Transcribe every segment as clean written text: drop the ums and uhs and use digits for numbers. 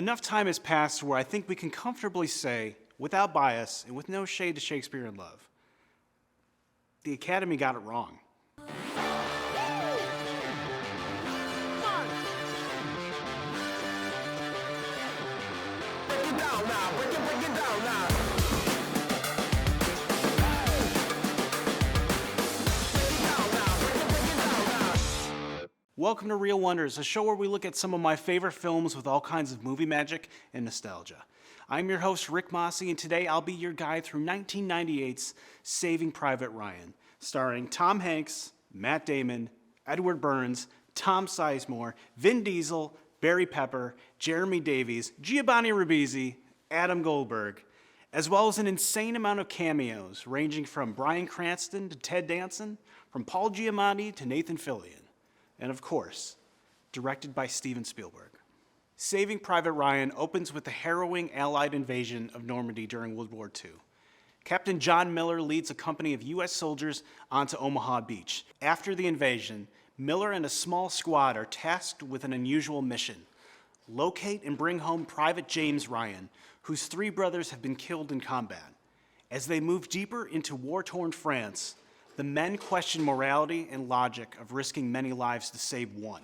Enough time has passed where I think we can comfortably say, without bias and with no shade to Shakespeare in Love, the Academy got it wrong. Welcome to Real Wonders, a show where we look at some of my favorite films with all kinds of movie magic and nostalgia. I'm your host, Rick Masi, and today I'll be your guide through 1998's Saving Private Ryan, starring Tom Hanks, Matt Damon, Edward Burns, Tom Sizemore, Vin Diesel, Barry Pepper, Jeremy Davies, Giovanni Rabisi, Adam Goldberg, as well as an insane amount of cameos ranging from Brian Cranston to Ted Danson, from Paul Giamatti to Nathan Fillion. And of course, directed by Steven Spielberg. Saving Private Ryan opens with the harrowing Allied invasion of Normandy during World War II. Captain John Miller leads a company of U.S. soldiers onto Omaha Beach. After the invasion, Miller and a small squad are tasked with an unusual mission: locate and bring home Private James Ryan, whose three brothers have been killed in combat. As they move deeper into war-torn France, the men question morality and logic of risking many lives to save one.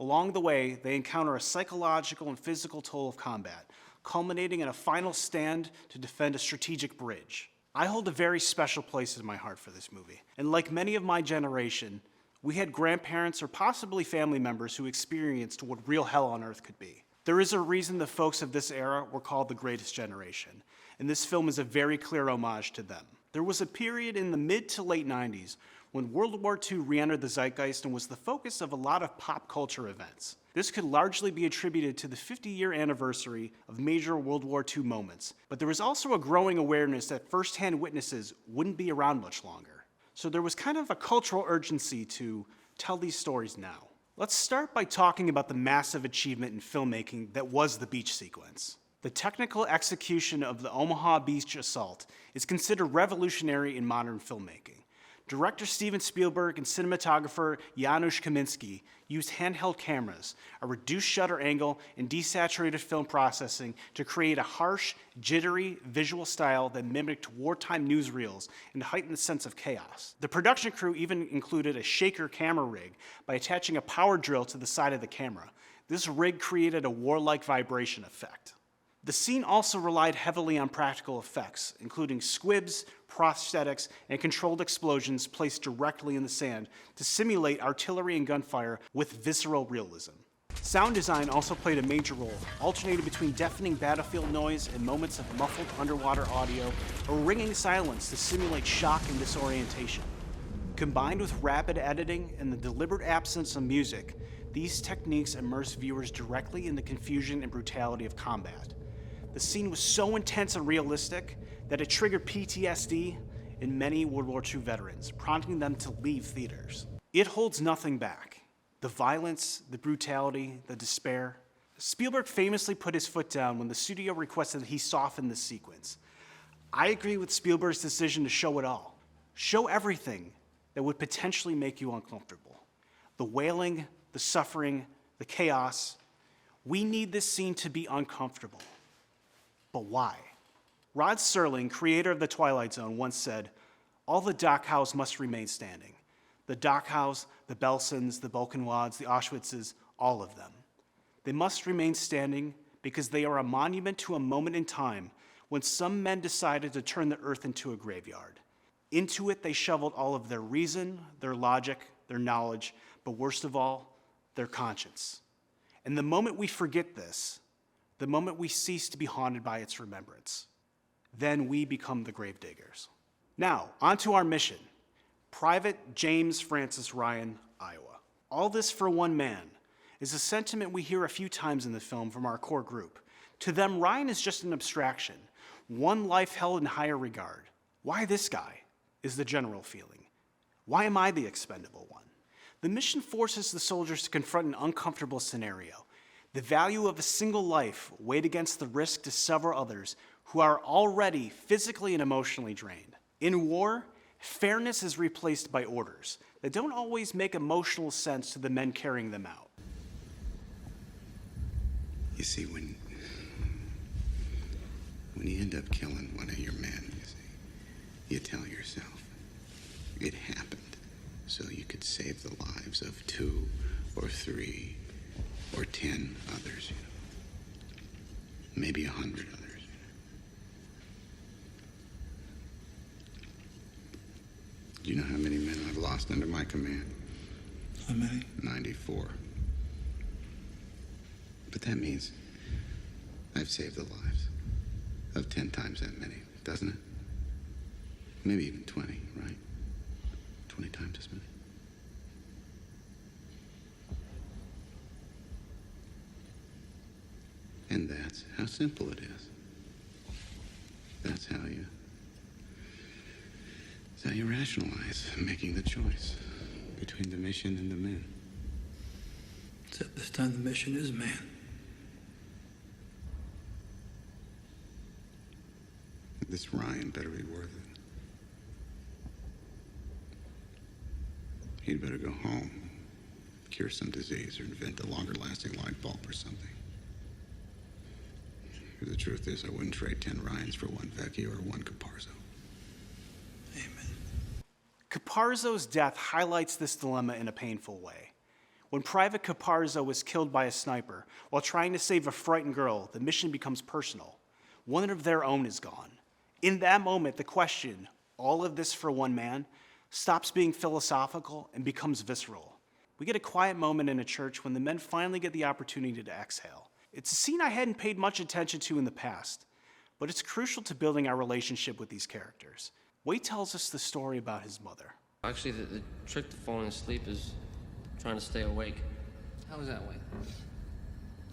Along the way, they encounter a psychological and physical toll of combat, culminating in a final stand to defend a strategic bridge. I hold a very special place in my heart for this movie, and like many of my generation, we had grandparents or possibly family members who experienced what real hell on earth could be. There is a reason the folks of this era were called the greatest generation, and this film is a very clear homage to them. There was a period in the mid to late 90s when World War II re-entered the zeitgeist and was the focus of a lot of pop culture events. This could largely be attributed to the 50-year anniversary of major World War II moments, but there was also a growing awareness that first-hand witnesses wouldn't be around much longer. So there was kind of a cultural urgency to tell these stories now. Let's start by talking about the massive achievement in filmmaking that was the beach sequence. The technical execution of the Omaha Beach assault is considered revolutionary in modern filmmaking. Director Steven Spielberg and cinematographer Janusz Kaminski used handheld cameras, a reduced shutter angle, and desaturated film processing to create a harsh, jittery visual style that mimicked wartime newsreels and heightened the sense of chaos. The production crew even included a shaker camera rig by attaching a power drill to the side of the camera. This rig created a warlike vibration effect. The scene also relied heavily on practical effects, including squibs, prosthetics, and controlled explosions placed directly in the sand to simulate artillery and gunfire with visceral realism. Sound design also played a major role, alternating between deafening battlefield noise and moments of muffled underwater audio or ringing silence to simulate shock and disorientation. Combined with rapid editing and the deliberate absence of music, these techniques immerse viewers directly in the confusion and brutality of combat. The scene was so intense and realistic that it triggered PTSD in many World War II veterans, prompting them to leave theaters. It holds nothing back. The violence, the brutality, the despair. Spielberg famously put his foot down when the studio requested that he soften this sequence. I agree with Spielberg's decision to show it all. Show everything that would potentially make you uncomfortable. The wailing, the suffering, the chaos. We need this scene to be uncomfortable. But why? Rod Serling, creator of The Twilight Zone, once said, "All the Dachau's must remain standing. The Dachau's, the Belsons, the Buchenwalds, the Auschwitzes, all of them. They must remain standing because they are a monument to a moment in time when some men decided to turn the earth into a graveyard. Into it they shoveled all of their reason, their logic, their knowledge, but worst of all, their conscience. And the moment we forget this, the moment we cease to be haunted by its remembrance, then we become the gravediggers." Now, on to our mission. Private James Francis Ryan, Iowa. All this for one man is a sentiment we hear a few times in the film from our core group. To them, Ryan is just an abstraction, one life held in higher regard. Why this guy is the general feeling. Why am I the expendable one? The mission forces the soldiers to confront an uncomfortable scenario. The value of a single life weighed against the risk to several others who are already physically and emotionally drained. In war, fairness is replaced by orders that don't always make emotional sense to the men carrying them out. You see, when When you end up killing one of your men, you see, you tell yourself it happened so you could save the lives of 2 or 3 or 10 others, you know. Maybe 100 others. Do you know how many men I've lost under my command? How many? 94. But that means I've saved the lives of 10 times that many, doesn't it? Maybe even 20, right? 20 times as many. And that's how simple it is. That's how you rationalize making the choice between the mission and the men. Except this time the mission is man. This Ryan better be worth it. He'd better go home, cure some disease, or invent a longer-lasting light bulb or something. The truth is, I wouldn't trade 10 Ryans for 1 Vecchio or 1 Caparzo. Amen. Caparzo's death highlights this dilemma in a painful way. When Private Caparzo was killed by a sniper while trying to save a frightened girl, the mission becomes personal. One of their own is gone. In that moment, the question, all of this for one man, stops being philosophical and becomes visceral. We get a quiet moment in a church when the men finally get the opportunity to exhale. It's a scene I hadn't paid much attention to in the past, but it's crucial to building our relationship with these characters. Wade tells us the story about his mother. Actually, the trick to falling asleep is trying to stay awake. How was that way?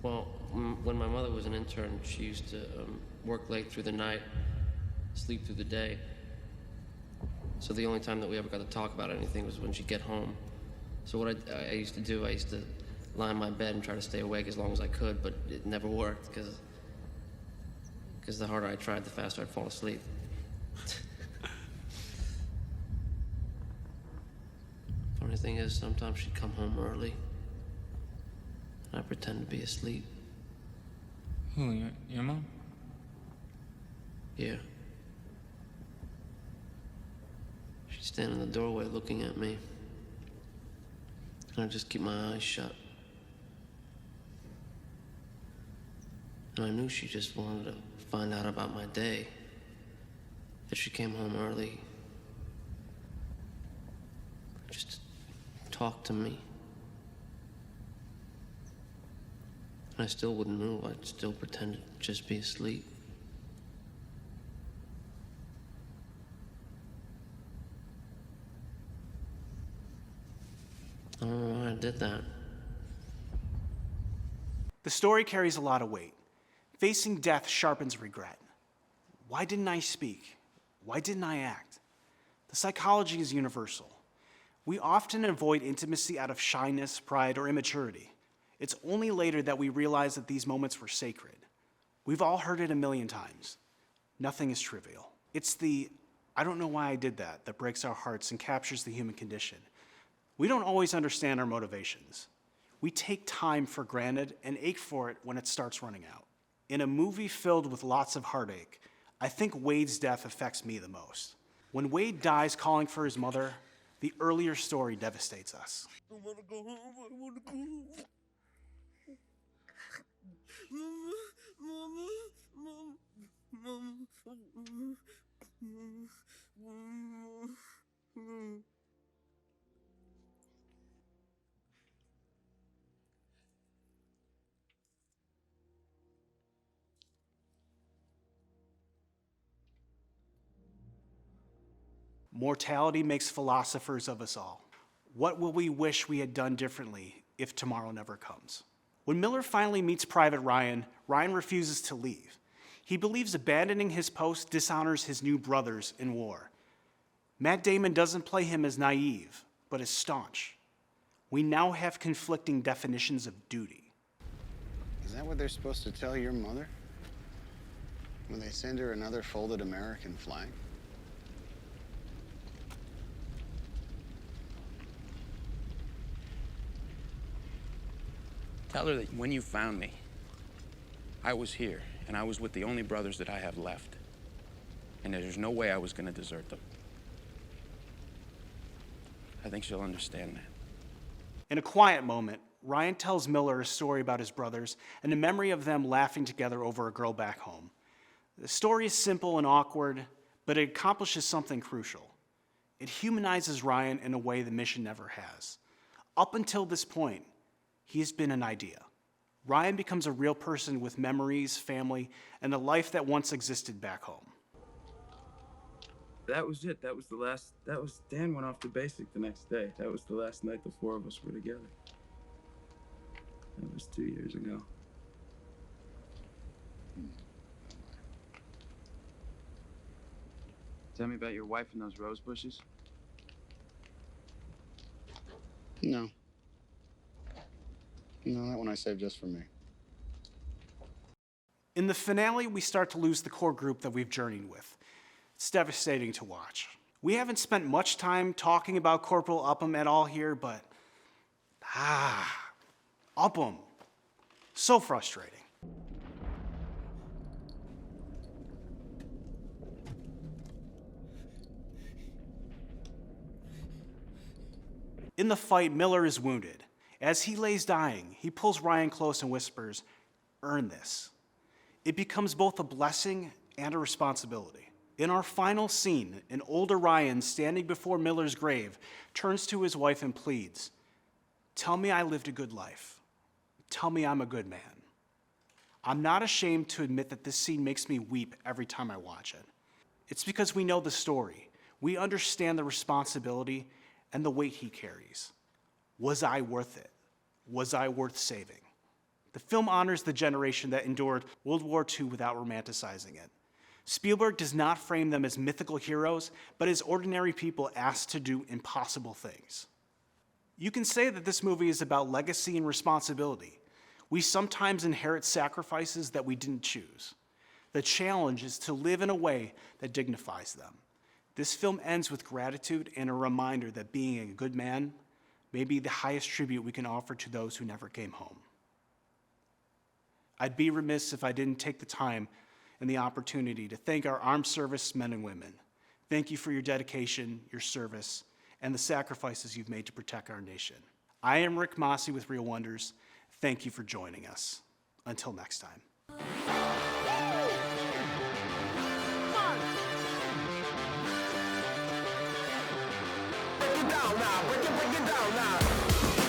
Well, when my mother was an intern, she used to work late through the night, sleep through the day. So the only time that we ever got to talk about anything was when she'd get home. So what I used to do, I used to lie in my bed and try to stay awake as long as I could, but it never worked because the harder I tried, the faster I'd fall asleep. Funny thing is, sometimes she'd come home early, and I'd pretend to be asleep. Who, your mom? Yeah. She'd stand in the doorway looking at me, and I'd just keep my eyes shut. And I knew she just wanted to find out about my day, that she came home early, just to talk to me. And I still wouldn't move. I'd still pretend to just be asleep. I don't know why I did that. The story carries a lot of weight. Facing death sharpens regret. Why didn't I speak? Why didn't I act? The psychology is universal. We often avoid intimacy out of shyness, pride, or immaturity. It's only later that we realize that these moments were sacred. We've all heard it a million times. Nothing is trivial. It's the, I don't know why I did that breaks our hearts and captures the human condition. We don't always understand our motivations. We take time for granted and ache for it when it starts running out. In a movie filled with lots of heartache, I think Wade's death affects me the most. When Wade dies calling for his mother, the earlier story devastates us. I want to go home. I want to go home. Mama, Mama, Mama. Mortality makes philosophers of us all. What will we wish we had done differently if tomorrow never comes? When Miller finally meets Private Ryan, Ryan refuses to leave. He believes abandoning his post dishonors his new brothers in war. Matt Damon doesn't play him as naive, but as staunch. We now have conflicting definitions of duty. Is that what they're supposed to tell your mother? When they send her another folded American flag? Tell her that when you found me, I was here and I was with the only brothers that I have left. And there's no way I was going to desert them. I think she'll understand that. In a quiet moment, Ryan tells Miller a story about his brothers and a memory of them laughing together over a girl back home. The story is simple and awkward, but it accomplishes something crucial. It humanizes Ryan in a way the mission never has. Up until this point, he's been an idea. Ryan becomes a real person with memories, family, and a life that once existed back home. That was it. That was the last. Dan went off to basic the next day. That was the last night the four of us were together. That was 2 years ago. Tell me about your wife and those rose bushes. No. No, that one I saved just for me. In the finale, we start to lose the core group that we've journeyed with. It's devastating to watch. We haven't spent much time talking about Corporal Upham at all here, but Upham. So frustrating. In the fight, Miller is wounded. As he lays dying, he pulls Ryan close and whispers, "Earn this." It becomes both a blessing and a responsibility. In our final scene, an older Ryan standing before Miller's grave turns to his wife and pleads, "Tell me I lived a good life. Tell me I'm a good man." I'm not ashamed to admit that this scene makes me weep every time I watch it. It's because we know the story. We understand the responsibility and the weight he carries. Was I worth it? Was I worth saving? The film honors the generation that endured World War II without romanticizing it. Spielberg does not frame them as mythical heroes, but as ordinary people asked to do impossible things. You can say that this movie is about legacy and responsibility. We sometimes inherit sacrifices that we didn't choose. The challenge is to live in a way that dignifies them. This film ends with gratitude and a reminder that being a good man may be the highest tribute we can offer to those who never came home. I'd be remiss if I didn't take the time and the opportunity to thank our armed service men and women. Thank you for your dedication, your service, and the sacrifices you've made to protect our nation. I am Rick Masi with Real Wonders. Thank you for joining us. Until next time. Break it down now.